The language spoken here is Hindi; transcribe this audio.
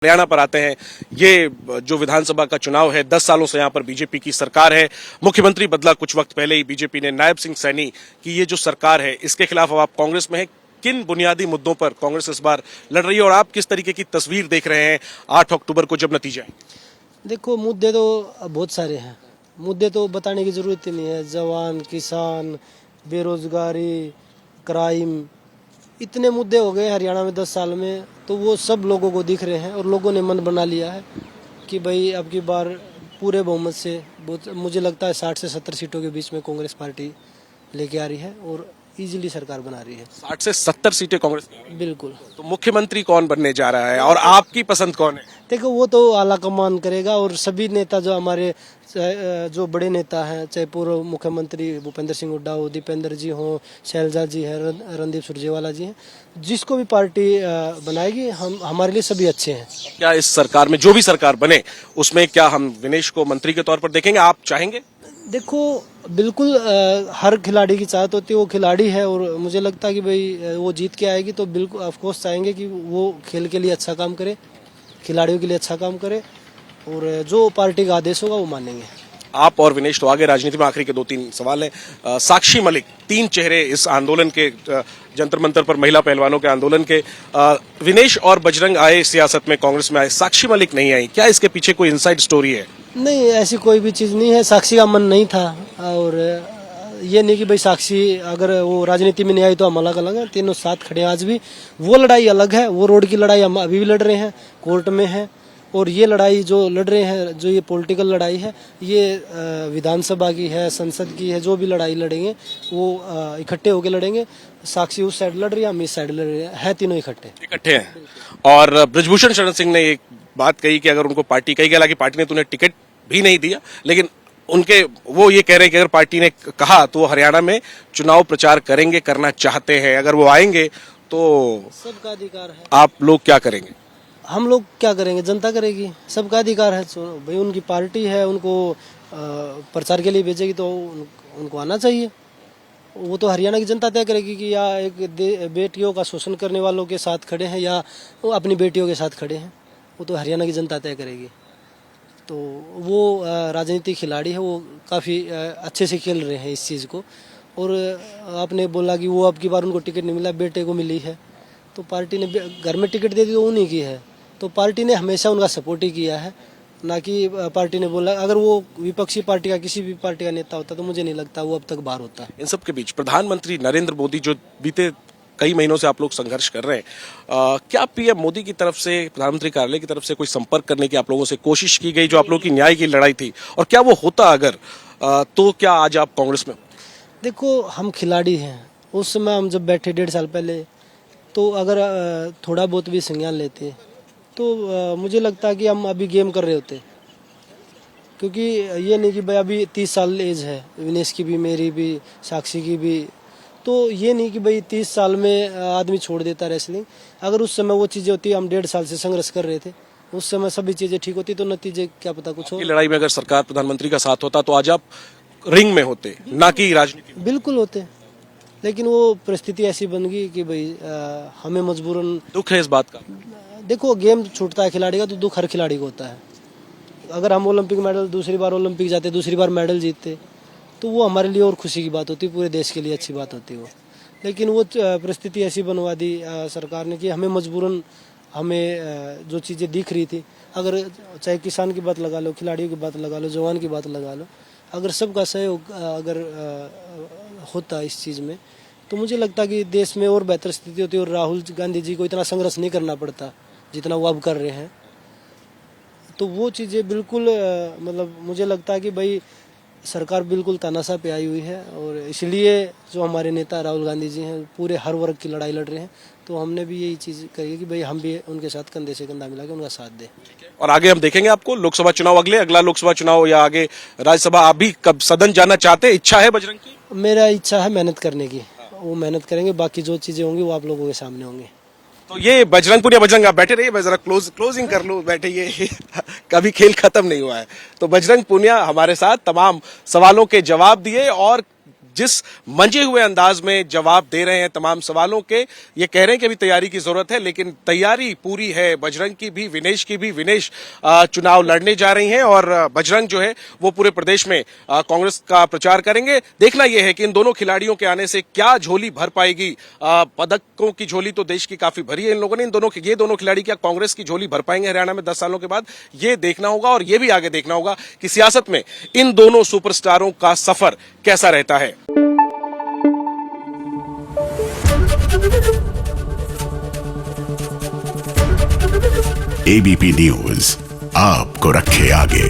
हरियाणा पर आते हैं। ये जो विधानसभा का चुनाव है, 10 सालों से यहाँ पर बीजेपी की सरकार है। मुख्यमंत्री बदला कुछ वक्त पहले ही बीजेपी ने नायब सिंह सैनी की ये जो सरकार है, इसके खिलाफ अब आप कांग्रेस में है। किन बुनियादी मुद्दों पर कांग्रेस इस बार लड़ रही है और आप किस तरीके की तस्वीर देख रहे हैं 8 अक्टूबर को जब नतीजा है? देखो, मुद्दे तो बहुत सारे हैं। मुद्दे तो बताने की जरूरत ही नहीं है। जवान, किसान, बेरोजगारी, क्राइम, इतने मुद्दे हो गए हरियाणा में 10 साल में, तो वो सब लोगों को दिख रहे हैं और लोगों ने मन बना लिया है कि भाई अब की बार पूरे बहुमत से, मुझे लगता है 60 से 70 सीटों के बीच में कांग्रेस पार्टी लेके आ रही है और इजीली सरकार बना रही है। 60 से 70 सीटें कांग्रेस की? बिल्कुल। तो मुख्यमंत्री कौन बनने जा रहा है और आपकी पसंद कौन है? देखो, वो तो आला कमान करेगा और सभी नेता जो हमारे जो बड़े नेता हैं, चाहे पूर्व मुख्यमंत्री भूपेंद्र सिंह हुड्डा हो, दीपेंद्र जी हो, शैलजा जी है, रणदीप सुरजेवाला जी हैं, जिसको भी पार्टी बनाएगी, हम हमारे लिए सभी अच्छे हैं। क्या इस सरकार में जो भी सरकार बने उसमें क्या हम विनेश को मंत्री के तौर पर देखेंगे? आप चाहेंगे? देखो, बिल्कुल हर खिलाड़ी की चाहत होती है, वो खिलाड़ी है और मुझे लगता है कि भाई वो जीत के आएगी तो बिल्कुल ऑफकोर्स चाहेंगे कि वो खेल के लिए अच्छा काम करे, खिलाड़ियों के लिए अच्छा काम करे और जो पार्टी का आदेश होगा वो मानेंगे। आप और विनेश तो आगे राजनीति में, आखिरी के 2-3 सवाल हैं। साक्षी मलिक, 3 चेहरे इस आंदोलन के, जंतर मंतर पर महिला पहलवानों के आंदोलन के। विनेश और बजरंग आए सियासत में, कांग्रेस में आए, साक्षी मलिक नहीं आई। क्या इसके पीछे कोई इनसाइड स्टोरी है? नहीं, ऐसी कोई भी चीज़ नहीं है। साक्षी का मन नहीं था और ये नहीं कि भाई साक्षी अगर वो राजनीति में नहीं आई तो हम अलग अलग हैं। तीनों साथ खड़े हैं आज भी। वो लड़ाई अलग है, वो रोड की लड़ाई हम अभी भी लड़ रहे हैं, कोर्ट में है। और ये लड़ाई जो लड़ रहे हैं, जो ये पॉलिटिकल लड़ाई है, ये विधानसभा की है, संसद की है। जो भी लड़ाई लड़ेंगे वो इकट्ठे होकर लड़ेंगे। साक्षी उस साइड लड़ रही है, हम इस साइड लड़ रहे हैं, तीनों इकट्ठे हैं। और बृजभूषण शरण सिंह ने एक बात कही कि अगर उनको पार्टी कही, हालांकि पार्टी ने तो उन्हें टिकट भी नहीं दिया, लेकिन वो ये कह रहे हैं कि अगर पार्टी ने कहा तो वो हरियाणा में चुनाव प्रचार करेंगे, करना चाहते हैं। अगर वो आएंगे तो सबका अधिकार है। आप लोग क्या करेंगे? हम लोग क्या करेंगे? जनता करेगी। सबका अधिकार है भाई, उनकी पार्टी है, उनको प्रचार के लिए भेजेगी तो उनको आना चाहिए। वो तो हरियाणा की जनता तय करेगी कि या एक बेटियों का शोषण करने वालों के साथ खड़े हैं या वो अपनी बेटियों के साथ खड़े हैं। वो तो हरियाणा की जनता तय करेगी। तो वो राजनीतिक खिलाड़ी है, वो काफ़ी अच्छे से खेल रहे हैं इस चीज़ को। और आपने बोला कि वो अब की बार उनको टिकट नहीं मिला, बेटे को मिली है, तो पार्टी ने घर में टिकट दे दी तो उन्हीं की है। तो पार्टी ने हमेशा उनका सपोर्ट ही किया है, ना कि पार्टी ने बोला। अगर वो विपक्षी पार्टी का, किसी भी पार्टी का नेता होता तो मुझे नहीं लगता वो अब तक बाहर होता। इन सब के बीच प्रधानमंत्री नरेंद्र मोदी, जो बीते कई महीनों से आप लोग संघर्ष कर रहे हैं, क्या पीएम मोदी की तरफ से, प्रधानमंत्री कार्यालय की तरफ से कोई संपर्क करने की आप लोगों से कोशिश की गई, जो आप लोगों की न्याय की लड़ाई थी? और क्या वो होता अगर, तो क्या आज आप कांग्रेस में? देखो, हम खिलाड़ी हैं। उस समय हम जब बैठे 1.5 साल पहले, तो अगर थोड़ा बहुत भी संज्ञान लेते तो मुझे लगता है कि हम अभी गेम कर रहे होते। क्योंकि ये नहीं कि भाई अभी 30 साल एज है, विनेश की भी, मेरी भी, साक्षी की भी। तो ये नहीं कि भाई 30 साल में आदमी छोड़ देता रेसलिंग। अगर उस समय वो चीज़ें होती, हम 1.5 साल से संघर्ष कर रहे थे, उस समय सभी चीज़ें ठीक होती तो नतीजे क्या पता कुछ हो। लड़ाई में अगर सरकार, प्रधानमंत्री का साथ होता तो आज आप रिंग में होते, ना कि राजनीति? बिल्कुल होते, लेकिन वो परिस्थिति ऐसी बन गई कि भाई हमें मजबूरन। दुख है इस बात का? देखो, गेम छूटता है खिलाड़ी का तो दुख हर खिलाड़ी को होता है। अगर हम ओलंपिक मेडल, दूसरी बार ओलंपिक जाते, दूसरी बार मेडल जीतते, तो वो हमारे लिए और खुशी की बात होती, पूरे देश के लिए अच्छी बात होती वो। लेकिन वो परिस्थिति ऐसी बनवा दी सरकार ने कि हमें मजबूरन, हमें जो चीज़ें दिख रही थी, अगर चाहे किसान की बात लगा लो, खिलाड़ियों की बात लगा लो, जवान की बात लगा लो, अगर सबका सहयोग अगर होता इस चीज़ में, तो मुझे लगता कि देश में और बेहतर स्थिति होती और राहुल गांधी जी को इतना संघर्ष नहीं करना पड़ता जितना वो अब कर रहे हैं। तो वो चीज़ें बिल्कुल मतलब मुझे लगता है कि भाई सरकार बिल्कुल तानाशाह पे आई हुई है और इसलिए जो हमारे नेता राहुल गांधी जी हैं, पूरे हर वर्ग की लड़ाई लड़ रहे हैं। तो हमने भी यही चीज़ करी कि भाई हम भी उनके साथ कंधे से कंधा मिला के उनका साथ दें। और आगे हम देखेंगे आपको लोकसभा चुनाव, अगला लोकसभा चुनाव या आगे राज्यसभा, आप भी कब सदन जाना चाहते हैं? इच्छा है बजरंग की? मेरा इच्छा है मेहनत करने की, वो मेहनत करेंगे। बाकी जो चीज़ें होंगी वो आप लोगों के सामने होंगी। तो ये बजरंगपुर, या बजरंग आप बैठे रहिए, मैं जरा क्लोजिंग कर लूं, बैठे ये कभी खेल खत्म नहीं हुआ है। तो बजरंग पुनिया हमारे साथ तमाम सवालों के जवाब दिए और जिस मंजे हुए अंदाज में जवाब दे रहे हैं तमाम सवालों के, ये कह रहे हैं कि अभी तैयारी की जरूरत है, लेकिन तैयारी पूरी है बजरंग की भी, विनेश की भी। विनेश चुनाव लड़ने जा रही हैं और बजरंग जो है वो पूरे प्रदेश में कांग्रेस का प्रचार करेंगे। देखना यह है कि इन दोनों खिलाड़ियों के आने से क्या झोली भर पाएगी। पदकों की झोली तो देश की काफी भरी है इन लोगों ने, ये दोनों खिलाड़ी क्या कांग्रेस की झोली भर पाएंगे हरियाणा में 10 सालों के बाद, ये देखना होगा। और ये भी आगे देखना होगा कि सियासत में इन दोनों सुपरस्टारों का सफर कैसा रहता है। एबीपी न्यूज आपको रखे आगे।